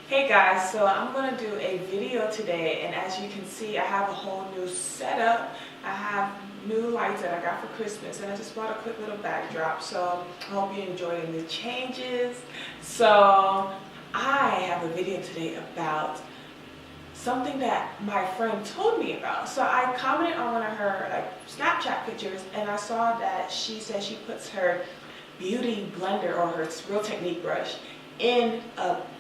Hey guys, so I'm going to do a video today, and as you can see I have a whole new setup. I have new lights that I got for Christmas, and I just bought a quick little backdrop, so I hope you enjoyed the changes. So I have a video today about something that my friend told me about. So I commented on one of her Snapchat pictures, and I saw that she said she puts her beauty blender or her Real Technique brush in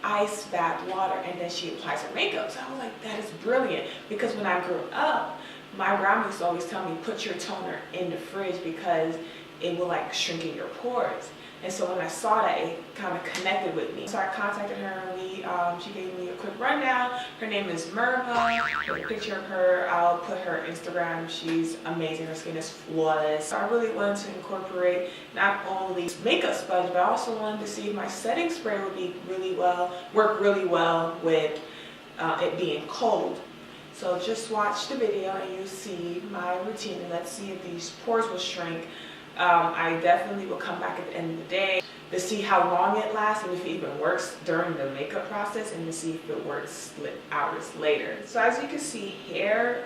ice bath water, and then she applies her makeup. So I was like, that is brilliant, because when I grew up, my grandma used to always tell me, put your toner in the fridge because it will like shrink in your pores. And so when I saw that, it kind of connected with me. So I contacted her, and she gave me a quick rundown. Her name is Merva. With a picture of her, I'll put her Instagram. She's amazing. Her skin is flawless. So I really wanted to incorporate not only makeup sponge, but I also wanted to see if my setting spray would work really well with it being cold. So just watch the video and you'll see my routine, and let's see if these pores will shrink. I definitely will come back at the end of the day to see how long it lasts and if it even works during the makeup process, and to see if it works hours later. So as you can see here,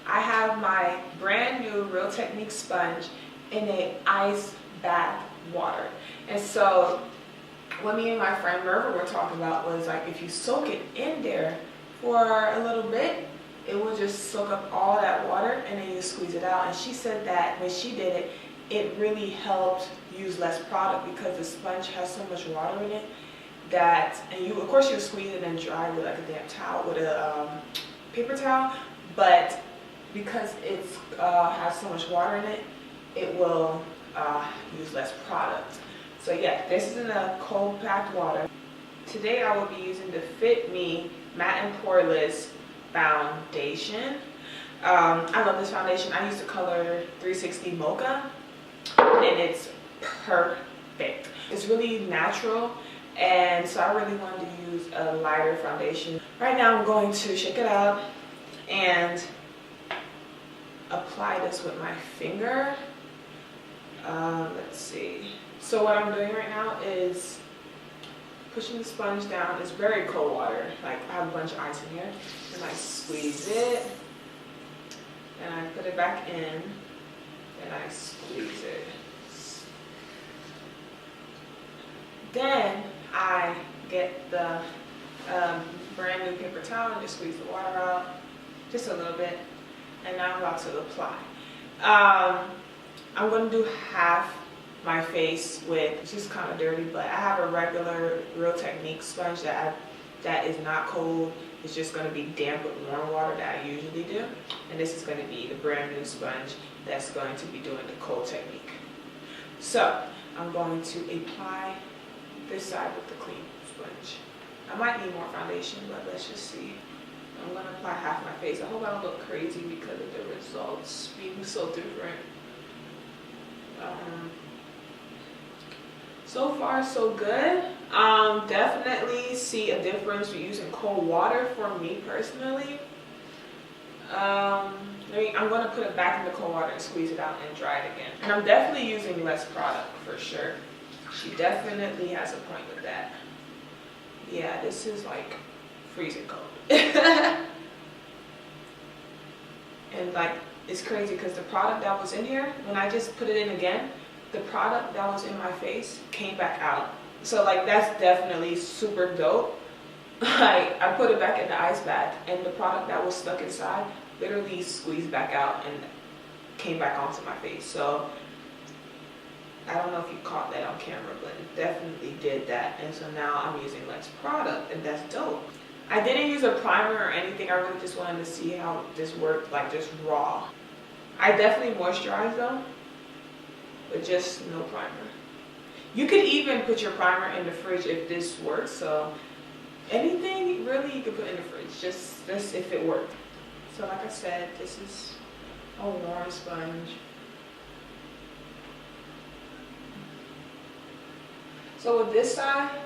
I have my brand new Real Technique sponge in a ice bath water. And so what me and my friend Merva were talking about was like, if you soak it in there for a little bit, it will just soak up all that water, and then you squeeze it out. And she said that when she did it, it really helped use less product because the sponge has so much water in it that, and you, of course, you'll squeeze it and dry with like a damp towel, with a paper towel, but because it has so much water in it, it will use less product. So yeah, this is in a cold packed water. Today I will be using the Fit Me Matte and Poreless foundation. I love this foundation. I use the color 360 Mocha, and it's perfect. It's really natural, and so I really wanted to use a lighter foundation. Right now I'm going to shake it up and apply this with my finger. Let's see. So what I'm doing right now is pushing the sponge down. It's very cold water. Like, I have a bunch of ice in here, and I squeeze it, and I put it back in, and I squeeze it. Then I get the brand new paper towel and just squeeze the water out just a little bit, and now I'm about to apply. I'm going to do half my face with, it's just kind of dirty, but I have a regular Real Technique sponge that is not cold. It's just going to be damp with warm water that I usually do, and this is going to be the brand new sponge that's going to be doing the cold technique. So I'm going to apply this side with the clean sponge. I might need more foundation, but let's just see. I'm going to apply half my face. I hope I don't look crazy because of the results being so different. So far so good. Definitely see a difference with using cold water for me personally. I'm going to put it back in the cold water and squeeze it out and dry it again. And I'm definitely using less product for sure. She definitely has a point with that. Yeah, this is like freezing cold. And like, it's crazy because the product that was in here, when I just put it in again, the product that was in my face came back out. So like, that's definitely super dope. Like, I put it back in the ice bath, and the product that was stuck inside literally squeezed back out and came back onto my face. So I don't know if you caught that on camera, but it definitely did that. And so now I'm using less product, and that's dope. I didn't use a primer or anything. I really just wanted to see how this worked, like just raw. I definitely moisturized though, but just no primer. You could even put your primer in the fridge if this works. So anything really you could put in the fridge, just if it worked. So like I said, this is a warm sponge. So with this side,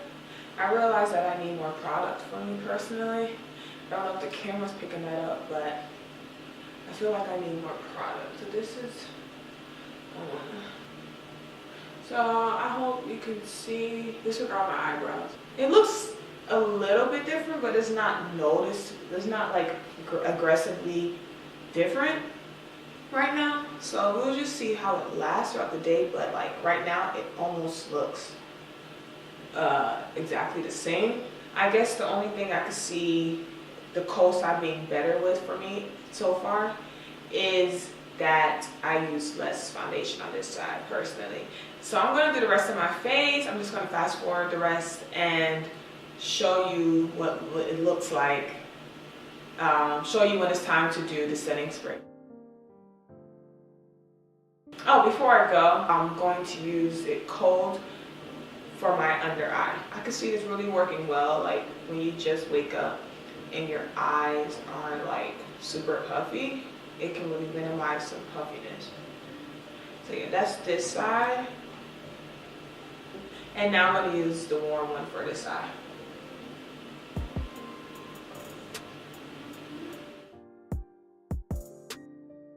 I realized that I need more product for me personally. I don't know if the camera's picking that up, but I feel like I need more product. So this is so I hope you can see this without my eyebrows. It looks a little bit different, but it's not noticed. It's not like aggressively different right now. So we'll just see how it lasts throughout the day. But like right now, it almost looks exactly the same. I guess the only thing I could see the cold side being better with for me so far is that I use less foundation on this side personally. So I'm going to do the rest of my face. I'm just going to fast forward the rest and show you what it looks like. Show you when it's time to do the setting spray. Oh, before I go, I'm going to use it cold for my under eye. I can see this really working well, like when you just wake up and your eyes are like super puffy, it can really minimize some puffiness. So yeah, that's this side. And now I'm going to use the warm one for this side.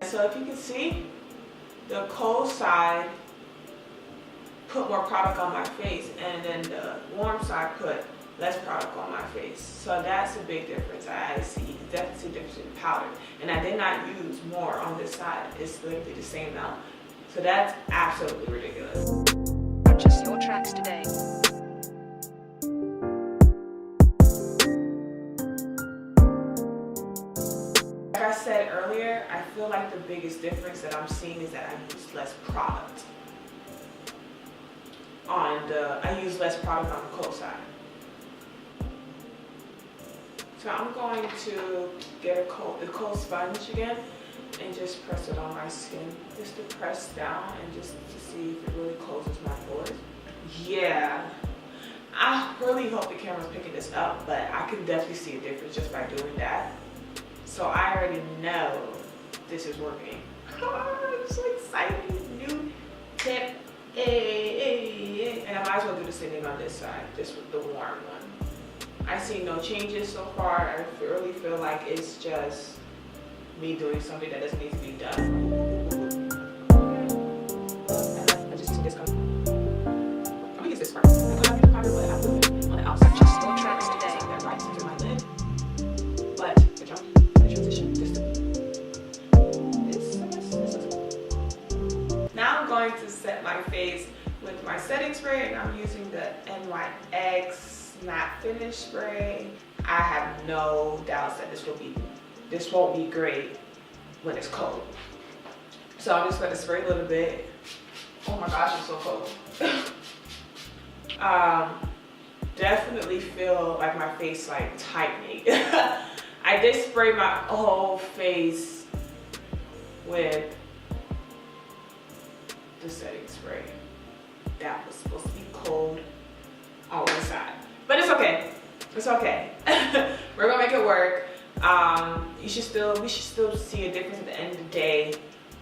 So if you can see, the cold side put more product on my face, and then the warm side put less product on my face. So that's a big difference. I see definitely difference in powder. And I did not use more on this side. It's literally the same amount. So that's absolutely ridiculous. Purchase your tracks today. Like I said earlier, I feel like the biggest difference that I'm seeing is that I use less product. I use less product on the cold side. So I'm going to get the cold sponge again and just press it on my skin. Just to press down and just to see if it really closes my pores. Yeah, I really hope the camera's picking this up, but I can definitely see a difference just by doing that. So I already know this is working. I'm so excited. New tip. And I might as well do the same thing on this side, just with the warm one. I see no changes so far. I really feel like it's just me doing something that doesn't need to be done. I just took this one. I'm gonna use this first. I put on the powder, but I put it on the outside. Purchase your tracks today. That right into my lid. But the transition, now I'm going to set my face with my setting spray, and I'm using the NYX Matte Finish Spray. I have no doubts that this won't be great when it's cold. So I'm just going to spray a little bit. Oh my gosh, it's so cold. Definitely feel like my face like tightening. I did spray my whole face with the setting spray. That was supposed to be cold on one side, but it's okay. It's okay. We're gonna make it work. We should still see a difference at the end of the day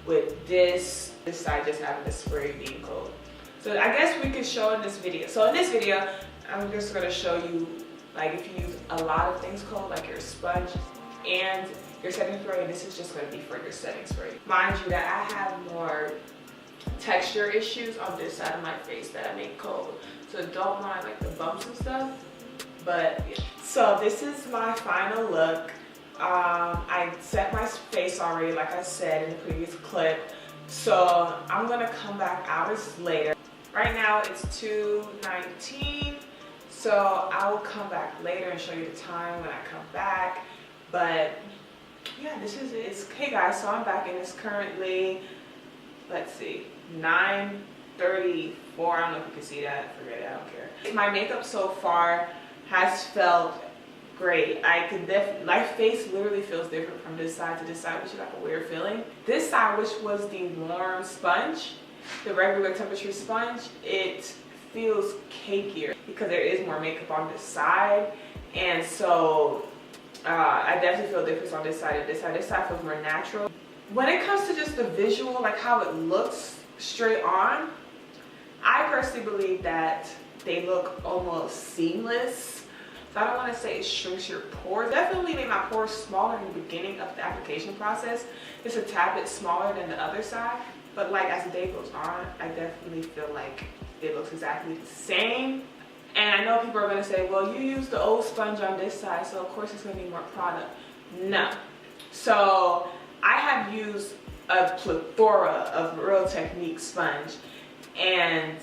with this side just having the spray being cold. So I guess we could show in this video. So in this video, I'm just gonna show you like if you use a lot of things cold, like your sponge and your setting spray, and this is just gonna be for your setting spray. Mind you that I have more texture issues on this side of my face that I make cold, so don't mind like the bumps and stuff. But yeah. So this is my final look. I set my face already, like I said in the previous clip, so I'm gonna come back hours later. Right now it's 2:19, so I will come back later and show you the time when I come back. But yeah, this is it. Hey guys, so I'm back and it's currently, let's see, 9:34. I don't know if you can see that. Forget it, I don't care. My makeup so far has felt great. My face literally feels different from this side to this side, which is like a weird feeling. This side, which was the warm sponge, the regular temperature sponge, it feels cakier because there is more makeup on this side, and so I definitely feel a difference on this side and this side. This side feels more natural. When it comes to just the visual, like how it looks straight on, I personally believe that they look almost seamless. So I don't want to say it shrinks your pores. Definitely made my pores smaller in the beginning of the application process. It's a tad bit smaller than the other side, but like as the day goes on, I definitely feel like it looks exactly the same. And I know people are gonna say, well, you use the old sponge on this side, so of course it's gonna need more product. No. So I have used a plethora of Real Technique sponge, and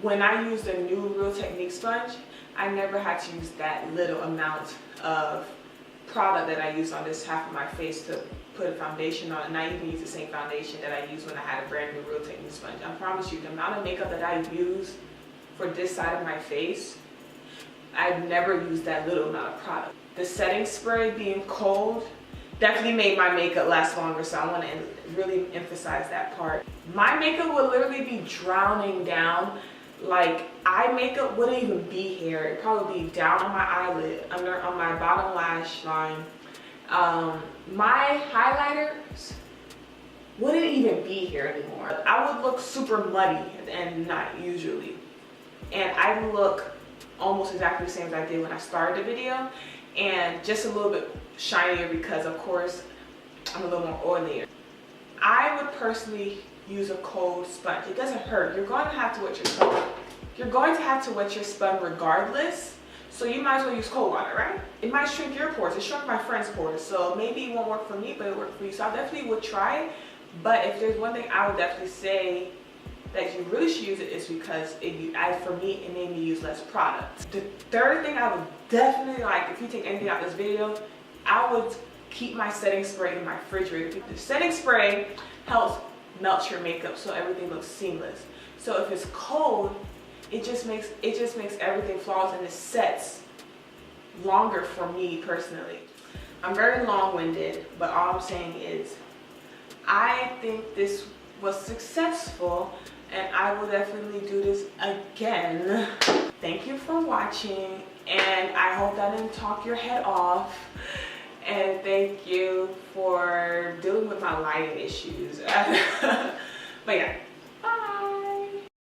when I used a new Real Technique sponge, I never had to use that little amount of product that I used on this half of my face to put a foundation on, and I even use the same foundation that I used when I had a brand new Real Technique sponge. I promise you, the amount of makeup that I use for this side of my face, I've never used that little amount of product. The setting spray being cold definitely made my makeup last longer, so I want to really emphasize that part. My makeup would literally be drowning down. Like, eye makeup wouldn't even be here. It'd probably be down on my eyelid, on my bottom lash line. My highlighters wouldn't even be here anymore. I would look super muddy and not usually. And I look almost exactly the same as I did when I started the video, and just a little bit shinier because of course I'm a little more oilier. I would personally use a cold sponge. It doesn't hurt. You're going to have to wet your sponge. You're going to have to wet your sponge regardless. So you might as well use cold water, right? It might shrink your pores. It shrunk my friend's pores. So maybe it won't work for me, but it worked for you. So I definitely would try it. But if there's one thing I would definitely say that you really should use it is because for me, it made me use less product. The third thing I would definitely like, if you take anything out of this video, I would keep my setting spray in my refrigerator. The setting spray helps melt your makeup so everything looks seamless. So if it's cold, it just makes everything flawless, and it sets longer for me personally. I'm very long-winded, but all I'm saying is I think this was successful, and I will definitely do this again. Thank you for watching, and I hope that didn't talk your head off. And thank you for dealing with my lighting issues.